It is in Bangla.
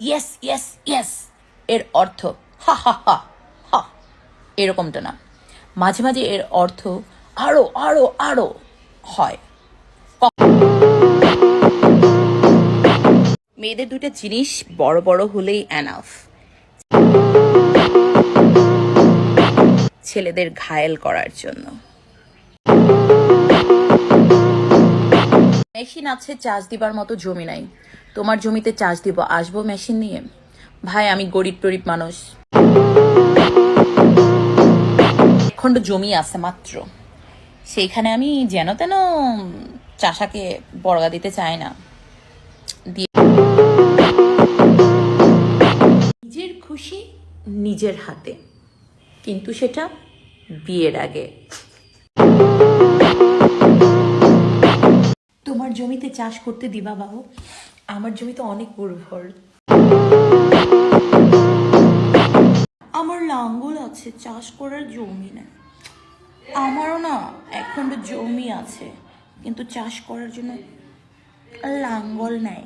ইয়েস ইয়েস ইয়েস এর অর্থ হা হা হা হা, এরকমটা না। মাঝে মাঝে এর অর্থ আরো আরো আরো হয়। মেয়েদের দুইটা জিনিস বড় বড় হলেই এনাফ, ছেলেদের ঘায়েল করার জন্য। মেশিন আছে, চার্জ দিবার মতো জমি নাই। তোমার জমিতে চার্জ দিব, আসবো মেশিন নিয়ে? ভাই আমি গরিব টরিব মানুষ, খণ্ড জমি আছে মাত্র, সেইখানে আমি যেন তেন চাষাকে বর্গা দিতে চাই না। নিজের খুশি নিজের হাতে, কিন্তু সেটা বিয়ের আগে। তোমার জমিতে চাষ করতে দিবা বাবু? আমার জমিতে অনেক উর্বর, আমার লাঙ্গল আছে, চাষ করার জমি না। আমারও না একখণ্ড জমি আছে, কিন্তু চাষ করার জন্য লাঙ্গল নেই।